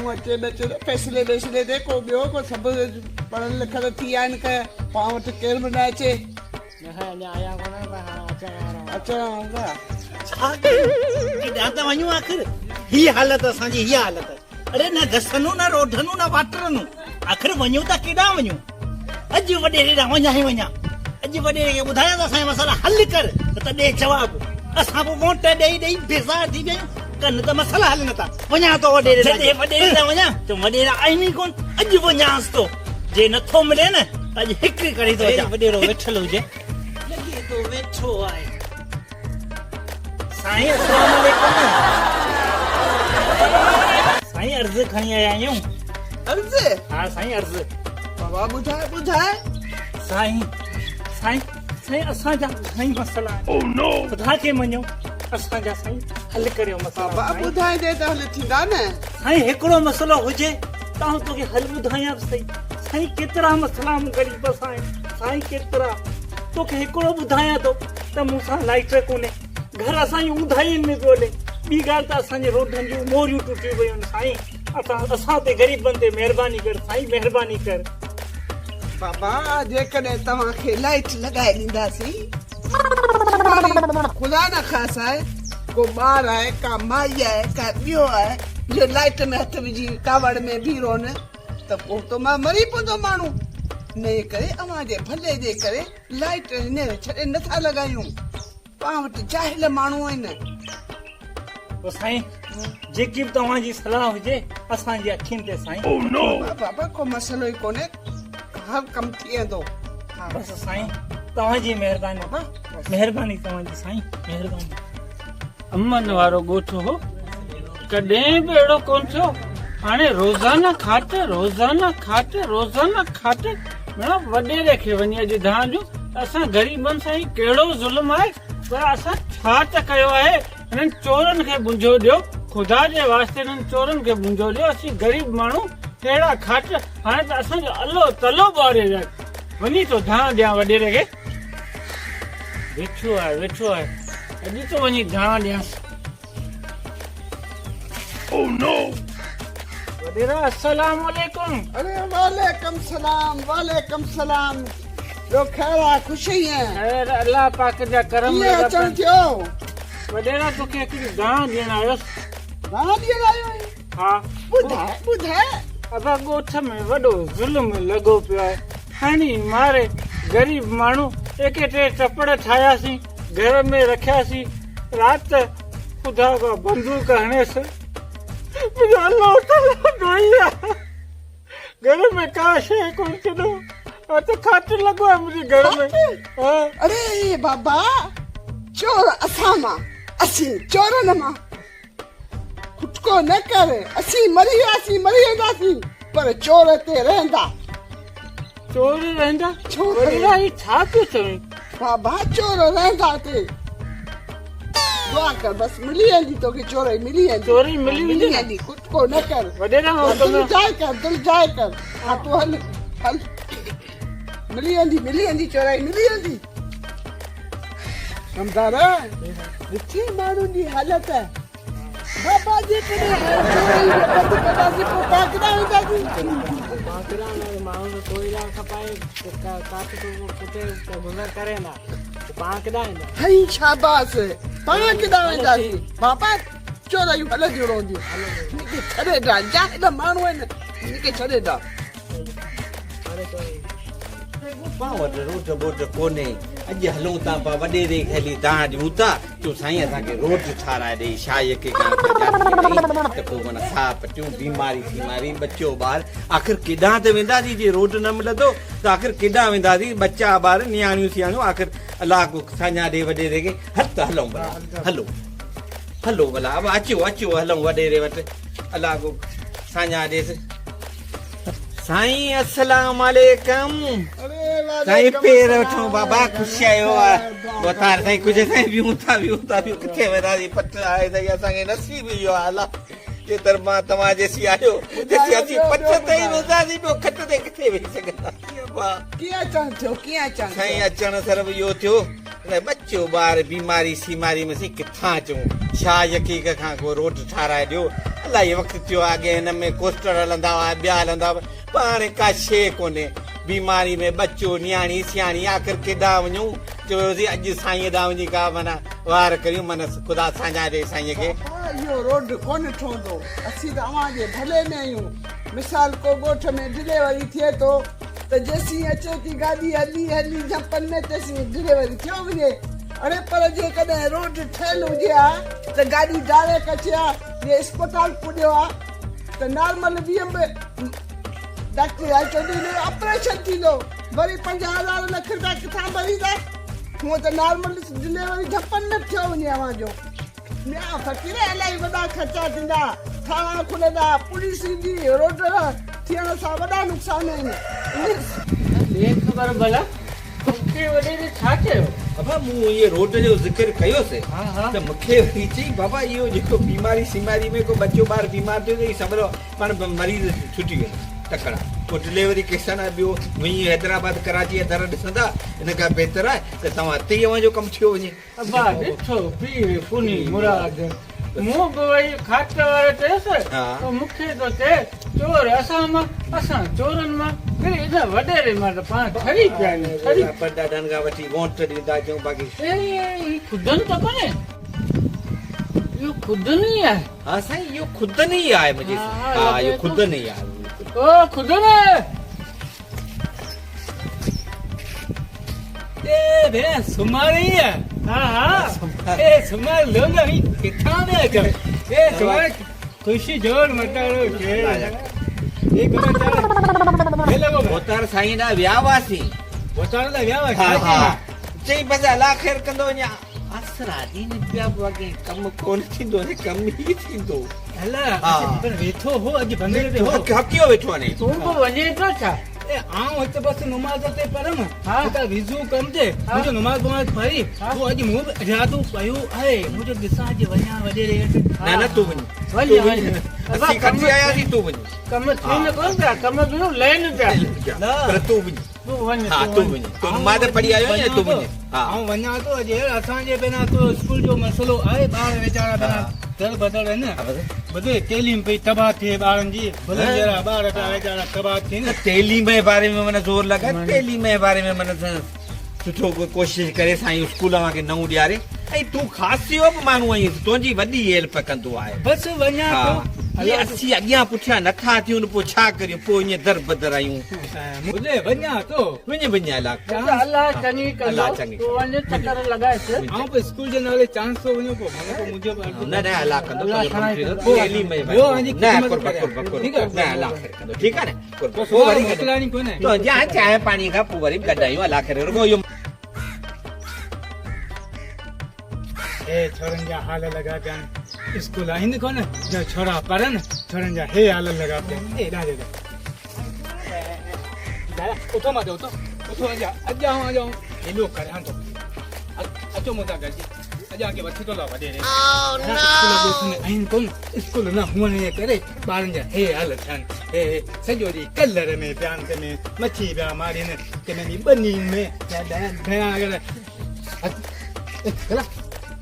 माण्हू अचे बचे फैसले वैसले ते को ॿियो को सभु पढ़ल लिखल थी विया आहिनि की पाण वटि केरु बि न अचे अचण वारा केॾां त वञूं आख़िर ही हालत असांजी हीअ हालत अरे न घसनूं न रोढनूं न वाटरनूं आख़िर वञूं त केॾां वञूं अॼु वॾेरे ॾांहुं वञा ई वञा अॼु वॾेरे खे ॿुधायां त असांजा मसाला हल कर त ॾे जवाबु असां पोइ वोट ॾेई ॾेई बेज़ार थी विया आहियूं कनि त मसाला हल नथा वञा थो वॾेरे ॾांहुं वॾेरे ॾांहुं वञा त वॾेरा आहिनि ई कोन अॼु वञांसि थो जे नथो मिले न त अॼु हिकु करे थो अचां वॾेरो वेठल हुजे लॻे थो वेठो आहे साईं अस्सलाम वालेकुम साईं अर्ज़ खणी आया आहियूं अर्ज़ हा साईं अर्ज़ बाबा ॿुधाए साईं साईं साईं असांजा साईं मसला ख़ुदा खे मञो असांजा साईं हल करियो मसला बाबा ॿुधाईंदे त हल थींदा न साईं हिकिड़ो मसलो हुजे त तोखे हल ॿुधायां सही साईं केतिरा मसला मूं ग़रीब सां आहिनि साईं केतिरा तोखे हिकिड़ो ॿुधायां थो त मूंसां लाइट कोन्हे घर असांजी ऊंधाइनि में पियो हले ॿी ॻाल्हि त असांजे रोडनि जूं मोरियूं टुटियूं पयूं आहिनि साईं असां ते ग़रीबनि ते महिरबानी कर साईं महिरबानी कर बाबा जेकॾहिं तव्हांखे लाइट लॻाए ॾींदासीं ख़ुदा न ख़ासि आहे को ॿार आहे का माई आहे का ॿियो आहे जो लाइट में हथ विझी कावड़ में बीहो न त पोइ त मां मरी पवंदो माण्हू इन करे अव्हां जे भले जे करे लाइट हिन छॾे नथा लॻायूं पाण वटि जाहिल माण्हू आहिनि साईं जेकी बि तव्हांजी सलाह हुजे असांजी अखियुनि ते साईं बाबा को मसइलो ई कोन्हे हर कमु थी वेंदो बसि साईं तव्हांजी महिरबानी महिरबानी तव्हांजी साईं महिरबानी अमन वारो ॻोठ हो कॾहिं बि अहिड़ो कोन थियो हाणे रोज़ाना खाट वॾेरे खे वञी अॼु धांजो असां ग़रीबनि सां ई कहिड़ो ज़ुल्म आहे पर असां छा त कयो आहे हिननि चोरनि खे मुंझो ॾियो ख़ुदा जे वास्ते हिननि चोरनि खे मुंझो ॾियो असीं ग़रीब माण्हू कहिड़ा खाट हाणे त असांजो अलो तलो ॿारे वञी थो धां ॾियां वॾेरे खे वेठो आहे अॼु तो वञी धां ॾियांसि वॾेरा अस्सलाम वालेकुम अरे वालेकुम सलाम ॿियो ख़ैर आहे ख़ुशी आहे ख़ैर अल्लाह पाक जा करम अचण थियो वॾेरा तोखे हिकिड़ी गां ॾियण आयोसि हा ॿुधाए असां ॻोठ में वॾो ज़ुल्म लॻो पियो आहे खणी मारे ग़रीब माण्हू एके टे टपड़ ठाहियासीं घर में रखियासीं राति ख़ुदा खां बंदूक हणेसि घर में का शइ कोन छॾो त खाट लॻो आहे मुंहिंजे घर में अरे बाबा चोर असां मां असीं चोरनि मां खुटको न कर असीं मरी वेंदासीं पर चोर ते रहंदा चोर रहंदा छा पियो चवे बाबा चोर रहंदा ते दुआ कर बस मिली वेंदी तोखे चोरी मिली वेंदी खुटको न कर वॾेरा दिल जाए कर हा तूं हल मिली वेंदी चोराई मिली वेंदी समझार ॾिठी माण्हुनि जी हालत बाबा जी शाबाश पाण केॾां वेंदासीं बाबा चोरायूं हलंदियूं रहंदियूं छॾे ॾा जाहिल माण्हू आहिनि हिनखे छॾे ॾा पाण वटि रोट बोट कोन्हे अॼु हलूं था पा वॾेरे खे हली तव्हां ॾियूं था चयो साईं असांखे रोट ठाराए ॾेई छा यके त पोइ माना साह पटियूं बीमारी बच्चो ॿार आख़िर केॾां त वेंदासीं जे रोट न मिलंदो त आख़िर केॾां वेंदासीं बच्चा ॿार नियाणियूं सियाणियूं आख़िर अलाह को साञा ॾे वॾेरे खे हथ हलूं भला अब अचो हलूं वॾेरे वटि अलाह को साञा ॾेसि साईं अस्सलाम वालेकुम साईं पेर वठो बाबा ख़ुशि आयो आहे वतार साईं कुझु साईं बियूं था किथे वेंदासीं पट आहे साईं असांखे नसीब इहो हाल आहे जे दरबार तव्हां जेसी आहियो जेसी असीं पट ते ई वेंदासीं ॿियो खट ते किथे वेही सघंदासीं कीअं साईं अचण सिर्फ़ु इहो थियो बच्चो ॿार बीमारी सीमारी में साईं किथां अचूं छा यकीक खां को रोट ठाराए ॾियो इलाही वक़्तु थियो आहे अॻे हिन में कोस्टर हलंदा हुआ ॿिया हलंदा हुआ पर हाणे का शइ कोन्हे बीमारी में बचो न्याणी सियाणी आख़िर केॾां वञूं चयोसीं अॼु साईं ॾांहुं वञी का माना वार करियूं माना ख़ुदा सां ॾे साईं खे इहो रोड कोन ठहंदो असीं त अव्हांजे भले में आहियूं मिसाल को ॻोठ में डिलीवरी थिए थो त जेसीं अचे थी गाॾी हली हली झपनि में तेसीं डिलीवरी थियो वञे अरे पर जेकॾहिं रोड ठहियलु हुजे हा त गाॾी डायरेक्ट अचे हा जे अस्पताल पुॼियो आहे त नॉर्मल डॉक्टर चवंदी ऑपरेशन थींदो वरी 50,000 लख रुपया किथां भरींदा हूअं त नॉर्मल डिलीवरी झपनि में थियो वञे अव्हांजो ॿिया फ़क़ीर इलाही वॾा ख़र्चा थींदा थाणा खुलंदा पुलिस ईंदी रोड थियण सां वॾा नुक़सान आहिनि ख़बर भला मूंखे वॾेरे छा चयो बाबा मूं ये रोड जो ज़िक्र कयोसीं त मूंखे वरी चई बाबा इहो जेको बीमारी सीमारी में को बच्चो ॿार बीमार थियो त सम्झो पाण मरीज़ छुटी वियो तकड़ा पोइ डिलीवरी केसन आहे ॿियो वञी हैदराबाद कराची जा दर ॾिसंदा हिन खां बहितर आहे त तव्हां हिते ई अव्हांजो कमु थियो वञे अबा ॾिठो पीर पुनी मुराद मूं बि वरी खात वारे चयुसि त मूंखे थो चए चोर असां चोरनि मां फिर हिन वॾेरे मां त पाण ठरी पिया आहियूं ठरी वॾा डंगा वठी वोट ॾींदा अचूं बाक़ी खुदनि त कोन्हे इहो खुदनि ई आहे हा साईं इहो खुदनि ई आहे मुंहिंजी हा इहो खुदनि ई आहे ओ खुदनि ए भेण सुमारी है हाँ ए सुमार लोग अभी कितना में अचो ए सुमार खुशी जोर मटारो के ये करो चल ये लोगो बोतार साईं ना व्यावासी बोतार ला व्यावा हा चई बस अला खैर कंदो वञा असरा दी ने पिया वगे कम कोन थींदो ने कम ही थींदो अला पर वेठो हो अॼु बंदे ते हो हकियो वेठो ने तू को वञे तो छा ए आऊं हिते बस नमाज़ ते पढ़म त विज़ू कम जे मुंहिंजो नमाज़ पढ़ी तूं अॼु मूं बि इरादो कयो आहे मुंहिंजो ॾिसां जे वञा वॾेरे न तूं वञ असीं खटी आयासीं तूं वञ कम थीन कोन पिया कम ॿियो लैन पिया पर तूं वञ तूं वञ हा तूं वञ तूं नमाज़ पढ़ी आयो न तूं वञ हा आऊं वञा तो अॼु असांजे बिना तो स्कूल जो मसलो आहे ॿार वेचारा बिना दर बदल है ना बदे तालीम पे तबाह थिए ॿारनि जी भले जरा ॿार पिया वेचारा तबाह थिए न तालीम जे बारे में मन ज़ोर लॻाए तालीम जे बारे में मन सुठो कोशिशि करे साईं स्कूल वांगे नऊं ॾियारे ऐं तूं ख़ासियो बि माण्हू आहीं तुंहिंजी वॾी हेल्प कंदो आहे बस वञा तो ये असीं अॻियां पुठियां नथा थियूं पोइ छा करियूं पोइ ईअं दर बदर आहियूं मुझे वञा तो वञ अलाह अल्लाह चङी अल्लाह चङी तूं वञ चक्कर लॻाए आऊं पे स्कूल जे नाले चांस तो वञो को मन को मुझे न अलाह कंदो तालीम में न कुर्ब ठीक है न अलाह कंदो ठीक है न कुर्ब पोइ वरी मोकलानी कोने तो जा चांहि पाणी खां पोइ वरी गॾायूं अलाह करे रुगो इहो ए छोरन जा हाल लगा पिया स्कूल आहिनि कोन जो छोरा पढ़न छोरन जा हे हाल लगा पिया ए दादे दादा उठो मत उठो आ जाओ हेलो कर हां तो अचो मोटा गजी अजा के वठी तो ला वडे रे ओह नो आहिनि कोन स्कूल न हुअण करे ॿारनि जा हे हाल थन हे सॼो ॾींहुं कलर में प्यान में मच्छी पिया मारीनि कंहिं बनी में भया अगरि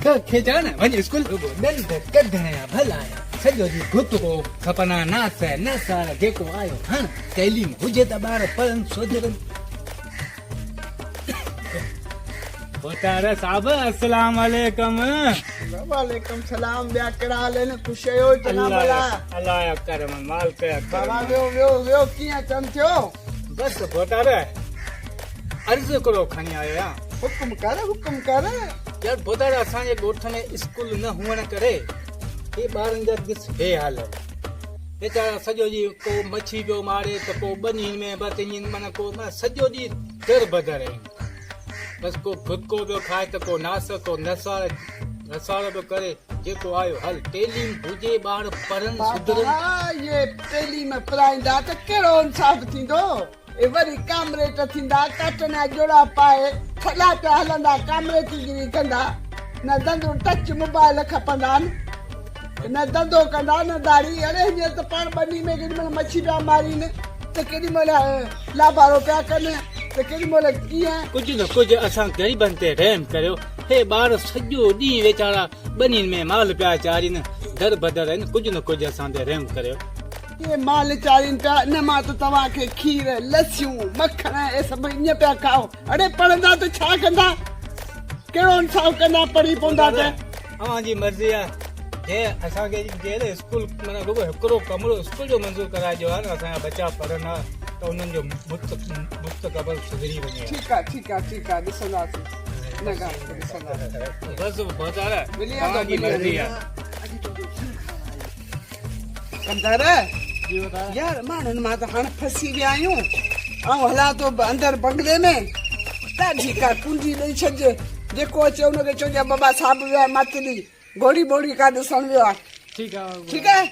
खेचा न वञ स्कूल दंद कढण भला सॼो ॾींहुं गुत को खपना नास नसार जेको आयो हाणे तालीम हुजे त ॿार पढ़नि सोचनि बोतार साहब अस्सलाम वालेकुम वालेकुम सलाम ॿिया कहिड़ा हाल आहिनि ख़ुशि आहियो जनाब अल्लाह या करम माल कया बाबा वियो कीअं कमु थियो बस बोतार अर्ज़ हिकिड़ो खणी आयो आहियां हुकुम कर यार बोतार असांजे ॻोठ में स्कूल न हुअण करे हे ॿारनि जा ॾिस हे हाल वेचारा सॼो ॾींहुं को मच्छी पियो मारे त को ॿनी में बस ईअं माना को सॼो ॾींहुं दर बदर आहिनि बस को फुदको पियो खाए त को नास को नसार पियो करे जेको आयो हल तालीम हुजे ॿार पढ़नि सुधरनि ये तालीम पढ़ाईंदा त कहिड़ो इंसाफ़ थींदो ए वरी कामरेट थींदा कटना जोड़ा पाए फला पिया हलंदा कामरेटगिरी कंदा न धंधो टच मोबाइल खपंदा न धंधो कंदा न दाढ़ी अड़े हींअर त पाण ॿनी में केॾी महिल मच्छी पिया मारीनि त केॾी महिल लाभारो पिया कनि त केॾी महिल कीअं कुझु न कुझु असां ग़रीबनि ते रहम करियो हे ॿार सॼो ॾींहुं वेचारा ॿनियुनि में माल पिया चारीनि दर बदर आहिनि कुझु न कुझु असां ते रहम करियो ये माल चालीन पिया इन मां त तव्हांखे खीर लस्सियूं मखण ए सभु ईअं पिया खाओ अड़े पढ़ंदा त छा कंदा कहिड़ो इंसाफ़ कंदा पढ़ी पवंदा त अव्हांजी मर्ज़ी आहे जे असांखे जहिड़े स्कूल माना रुगो हिकिड़ो कमिरो स्कूल जो मंज़ूर कराइजो आहे न असांजा बच्चा पढ़नि हा त उन्हनि जो मुस्तक़बिल सुधरी वञे ठीकु आहे ॾिसंदासीं न ॻाल्हि ॾिसंदासीं बसि बाज़ार मिली तव्हांजी मर्ज़ी आहे कंदर यार माण्हुनि मां त हाणे फसी विया आहियूं ऐं हलां थो अंदरि बंगले में ॾाढी का कुंडी ॾेई छॾिजे जेको अचे हुनखे चइजे बाबा साहिबु वियो आहे मातली घोड़ी ॿोड़ी का ॾिसण वियो आहे ठीकु आहे ठीकु आहे